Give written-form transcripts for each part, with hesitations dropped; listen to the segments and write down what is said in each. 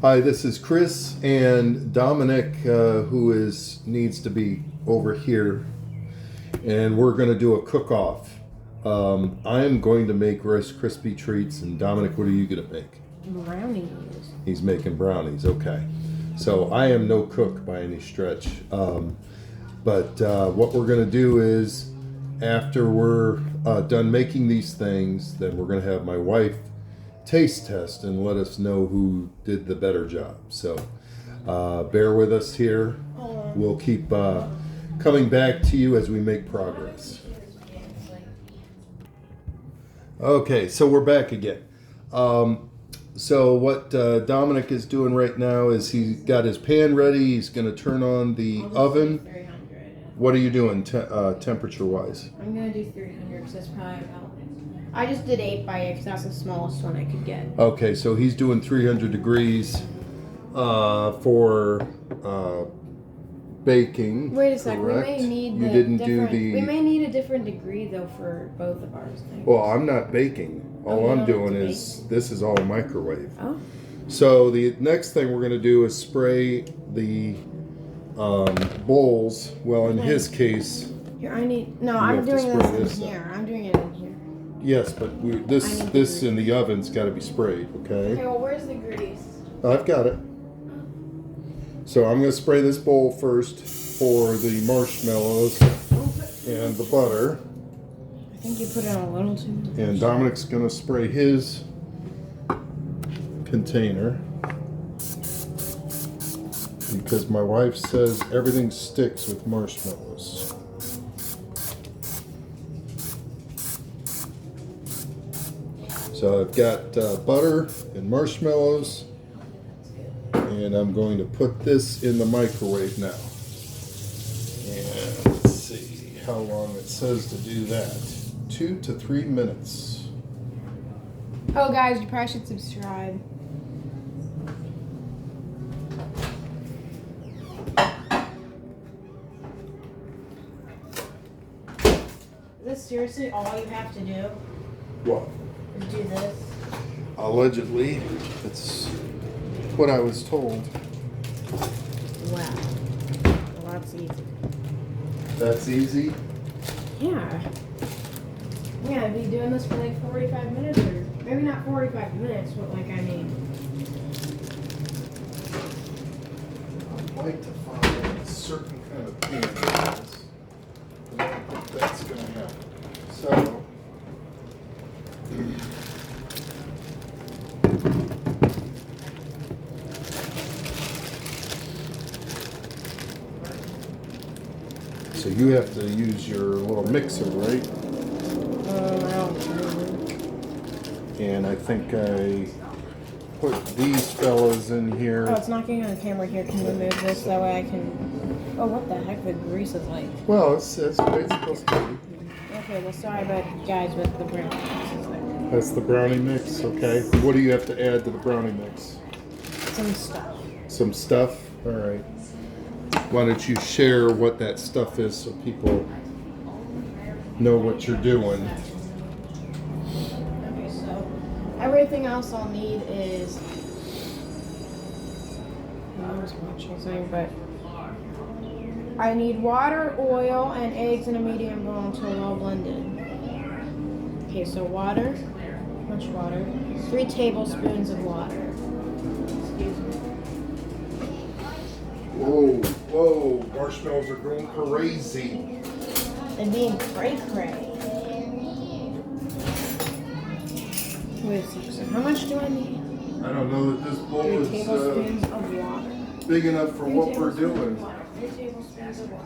Hi, this is Chris and Dominic, who needs to be over here, and we're going to do a cook-off. I am going to make Rice Krispie treats, and Dominic, what are you going to make? Brownies. He's making brownies. Okay, so I am no cook by any stretch, but what we're going to do is, after we're done making these things, then we're going to have my wife taste test and let us know who did the better job. So bear with us here. We'll keep coming back to you as we make progress. Okay, so we're back again. So what Dominic is doing right now is he's got his pan ready. He's going to turn on the oven. 300. What are you doing temperature wise? I'm going to do 300 because that's probably about... I just did 8 by 8 because that's the smallest one I could get. Okay, so he's doing 300 degrees for baking. Wait a sec, correct? we may need You didn't do different... the... We may need a different degree though for both of ours. Well, I'm not baking. All you I'm don't doing have to is, this is all microwave. Oh. So the next thing we're going to do is spray the bowls. Well, in his case... Here, I need... No, You I'm have to doing spray this this in up. here. I'm doing it in here. Yes, but this in the oven's got to be sprayed, okay? Okay, well, where's the grease? I've got it. So I'm going to spray this bowl first for the marshmallows and the butter. I think you put it on a little too much. And Dominic's going to spray his container. Because my wife says everything sticks with marshmallows. So I've got butter and marshmallows, and I'm going to put this in the microwave now. And let's see how long it says to do that. 2 to 3 minutes. Oh, guys, you probably should subscribe. Is this seriously all you have to do? What? Is do this? Allegedly, it's what I was told. Wow. Well, that's easy. That's easy? Yeah. Yeah, I'd be doing this for like 45 minutes, or maybe not 45 minutes, but like, I mean. I'd like to find a certain kind of pan for this. I don't think that's going to happen. So, so you have to use your little mixer, right? I don't remember. And I think I put these fellas in here. Oh, it's not getting on camera here. Can we move this? That way I can... Oh, what the heck the grease is like. Well, it's supposed to be. Okay, well, sorry about guys with the brown mixes there. That's the brownie mix, okay. What do you have to add to the brownie mix? Some stuff. Some stuff? All right. Why don't you share what that stuff is so people know what you're doing? Okay, so everything else I'll need is... I was watching something, but... I need water, oil, and eggs in a medium bowl until well blended. Okay, so water. How much water? 3 tablespoons of water. Excuse me. Whoa, whoa, marshmallows are going crazy. And being cray-cray. Wait a second, so how much do I need? I don't know that this bowl 3 is tablespoons of water. big enough for 3 what we're tablespoons doing. of water. 3 tablespoons of water.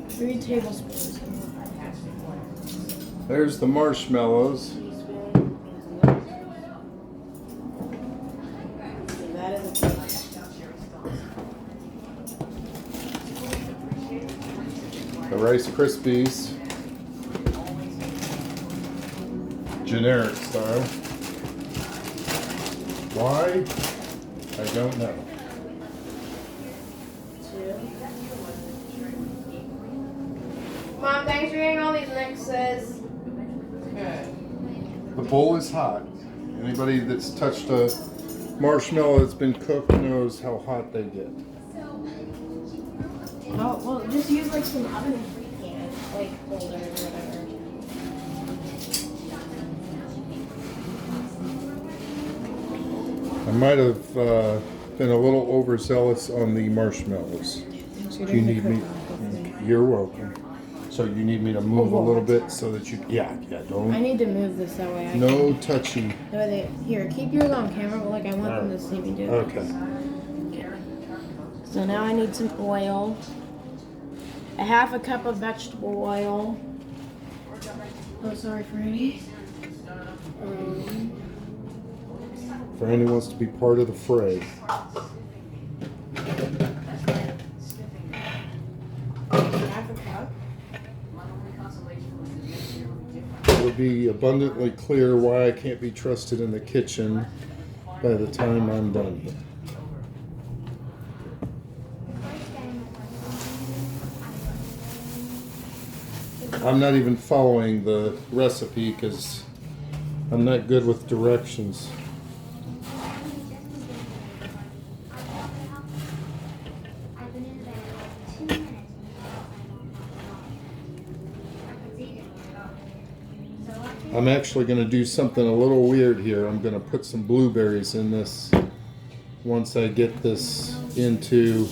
3 tablespoons. There's the marshmallows. That is a The Rice Krispies. Generic style. Why? I don't know. 2. Mom, thanks for getting all these mixes. The The bowl is hot. Anybody that's touched a marshmallow that's been cooked knows how hot they get. Oh, well, just use like some oven can, like holder or whatever. I might have been a little overzealous on the marshmallows. So Do you need me? You're welcome. So you need me to move a little bit so that you, yeah, don't. I need to move this that way. No touchy. Here, keep yours on camera, but like I want them to see me do it. Okay. So now I need some oil. A half a cup of vegetable oil. Oh, sorry, Franny. Franny wants to be part of the fray. Half a cup. It would be abundantly clear why I can't be trusted in the kitchen by the time I'm done here. I'm not even following the recipe because I'm not good with directions. I'm actually going to do something a little weird here. I'm going to put some blueberries in this once I get this into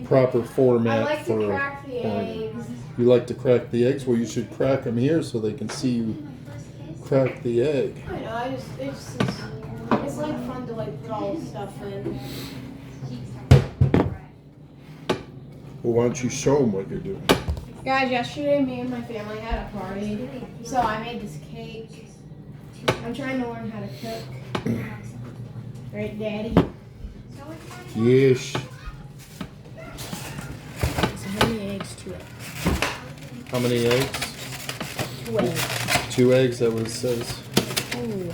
proper format. I like to crack the eggs. You like to crack the eggs? Well, you should crack them here so they can see you crack the egg. I know, it's like fun to like put all the stuff in. Well, why don't you show them what you're doing? Guys, yesterday me and my family had a party, so I made this cake. I'm trying to learn how to cook. Right, Daddy? Yes. So how many eggs? 2 eggs. How many eggs? 2 eggs. 2 eggs, that what it says. Ooh.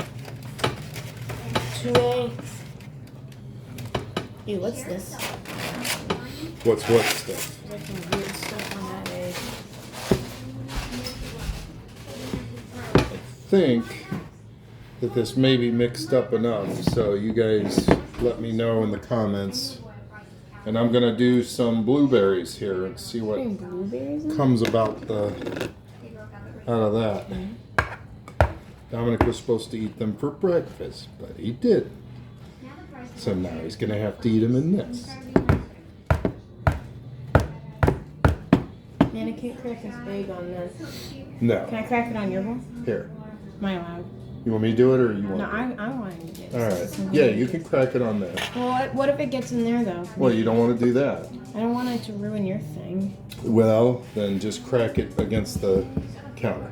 2 eggs. Ew, what's this? What's what stuff? There's some weird stuff on that egg. I think that this may be mixed up enough, so you guys let me know in the comments. And I'm gonna do some blueberries here and see what comes out of that. Dominic was supposed to eat them for breakfast, but he didn't. So now he's gonna have to eat them in this. Man, I can't crack this big on this. No. Can I crack it on your one? Here. Am I allowed? You want me to do it or you want No, to? I want to get All this. right. Yeah, you can crack it on there. Well, what if it gets in there though? Well, you don't want to do that. I don't want it to ruin your thing. Well, then just crack it against the counter.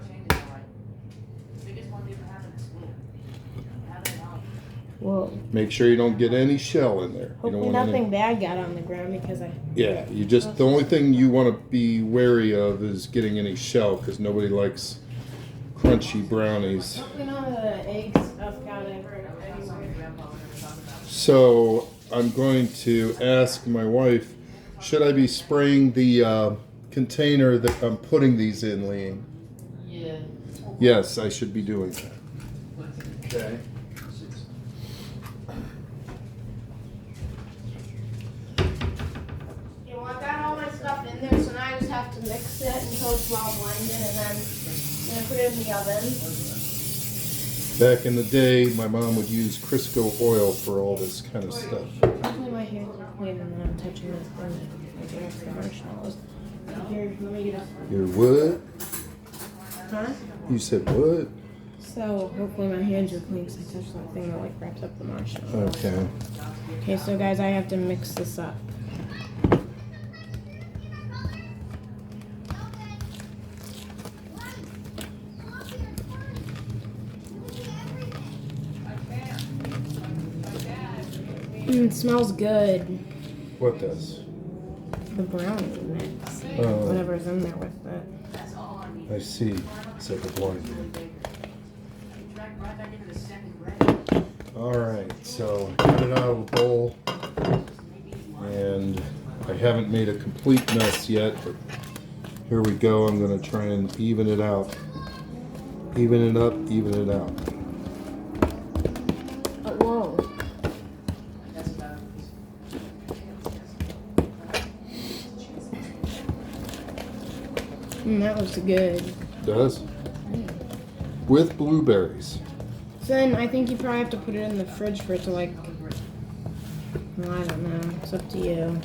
Well, Make sure you don't get any shell in there. You don't hopefully want nothing bad got on the ground because I. Yeah, you just the only thing you want to be wary of is getting any shell because nobody likes crunchy brownies. Hopefully none of the egg stuff got anywhere. So I'm going to ask my wife, should I be spraying the container that I'm putting these in, Liam? Yeah. Yes, I should be doing that. Okay. You want that all my stuff in there, so now I just have to mix it until it's well blended, and then put it in the oven. Back in the day, my mom would use Crisco oil for all this kind of stuff. Hopefully my hands are clean and then I'm touching this thing like the extra marshmallows. Here, let me get a. Your what? Huh? You said what? So hopefully my hands are clean because I touched that thing that like wraps up the marshmallows. Okay. Okay, so guys, I have to mix this up. It smells good. What does? The brownie mix. Oh. Whatever's in there with it. I see. It's like a blind. All right, so I got it out of the bowl, and I haven't made a complete mess yet, but here we go. I'm gonna try and even it out. Even it up, even it out. Oh, whoa. That looks good. Does? With blueberries. So then I think you probably have to put it in the fridge for it to like, well, I don't know. It's up to you.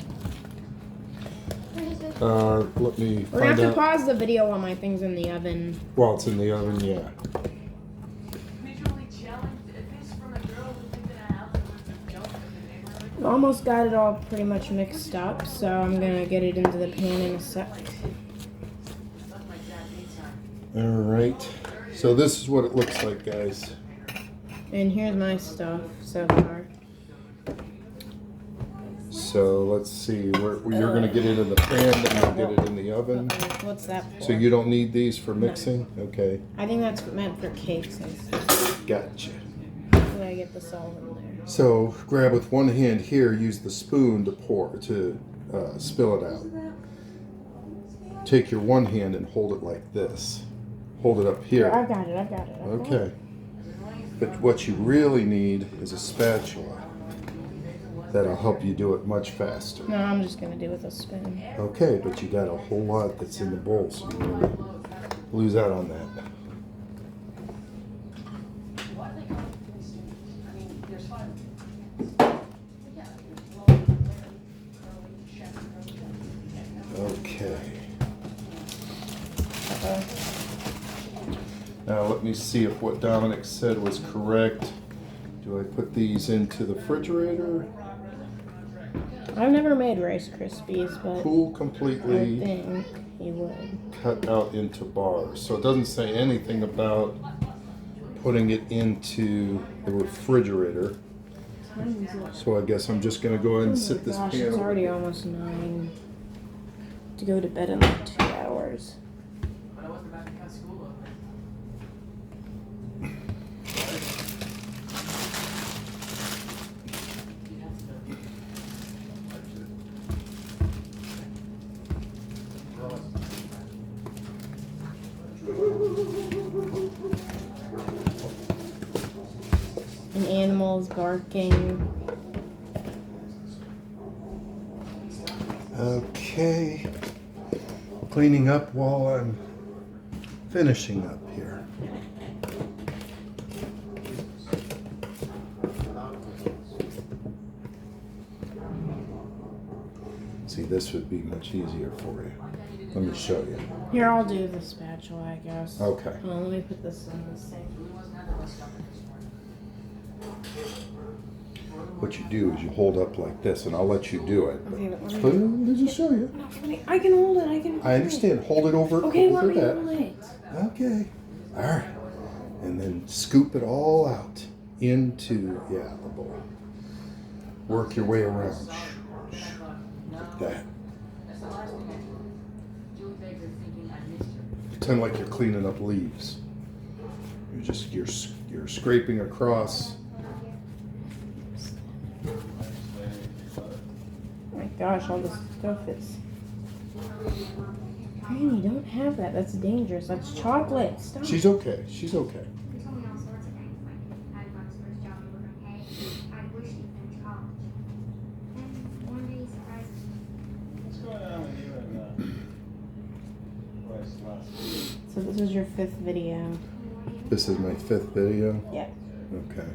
Let me We're gonna find have to out. pause the video while my thing's in the oven. While it's in the oven, yeah. Almost got it all pretty much mixed up, so I'm gonna get it into the pan in a sec. All right. So this is what it looks like, guys. And here's my stuff so far. So let's see. You're going to get it in the pan, then you'll get it in the oven. What's that for? So you don't need these for mixing? Okay. I think that's meant for cakes and stuff. Gotcha. Hopefully I get this all in there. So grab with one hand here, use the spoon to spill it out. Take your one hand and hold it like this. Hold it up here. I've got it. Okay. But what you really need is a spatula. That'll help you do it much faster. No, I'm just gonna do it with a spoon. Okay, but you got a whole lot that's in the bowl, so you don't wanna lose out on that. Okay. Now let me see if what Dominic said was correct. Do I put these into the refrigerator? I've never made Rice Krispies, but Cool I completely, think you would. cut out into bars. So it doesn't say anything about putting it into the refrigerator. Time is it? So I guess I'm just gonna go ahead and sit this Gosh, pan it's over already here. almost 9. To go to bed in like 2 hours. An animal's barking. Okay. Cleaning up while I'm finishing up here. See, this would be much easier for you. Let me show you. Here, I'll do the spatula, I guess. Okay. Hold on, let me put this in the sink. What you do is you hold up like this, and I'll let you do it. Okay, but let me- But let me just show you. I can hold it. I can. I understand. Hold it over, Okay, let over me that. hold it. Okay. All right. And then scoop it all out into, the bowl. Work your way around. Like that. Pretend like you're cleaning up leaves. You're scraping across. Oh my gosh, all this stuff is. Granny, don't have that. That's dangerous. That's chocolate. Stop. She's okay. She's okay. He told me all sorts of things, like I'd run his first job and work on hay. I wish he'd finished college. Then one day he surprised me. What's going on with you and Bryce last? So this is your 5th video. This is my 5th video. Yeah. Okay.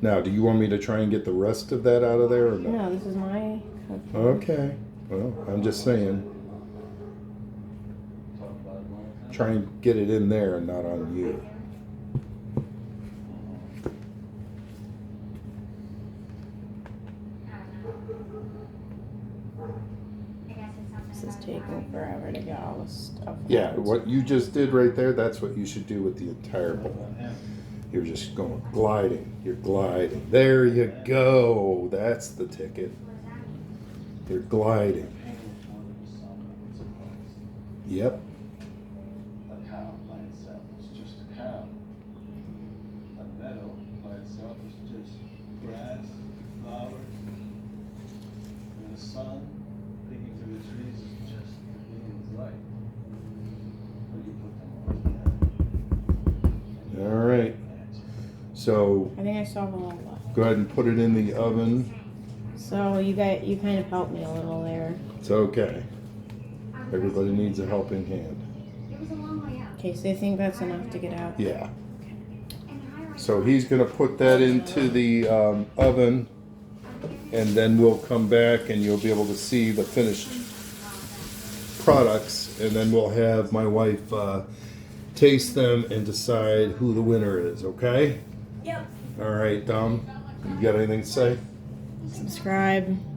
Now, do you want me to try and get the rest of that out of there or no? No, this is my cooking. Okay. Well, I'm just saying. Talk about it more. Try and get it in there and not on you. I guess it's something This is about taking forever to get all this stuff. Yeah, out. what you just did right there, that's what you should do with the entire bowl. You're just going gliding. You're gliding. There you go. That's the ticket. You're gliding. Yep. A cow by itself is just a cow. A meadow by itself is just grass, flowers. And the sun peeking through the trees is just the being's light. When you put them all together. So I think I still have a lot left. go ahead and put it in the oven. So you kind of helped me a little there. It's okay. Everybody needs a helping hand. It was a long way up. Okay, so you think that's enough to get out? Yeah. And the high-rise So he's gonna put that into the oven, and then we'll come back and you'll be able to see the finished products, and then we'll have my wife taste them and decide who the winner is. Okay? Yep. All right, Dom. You got anything to say? Subscribe.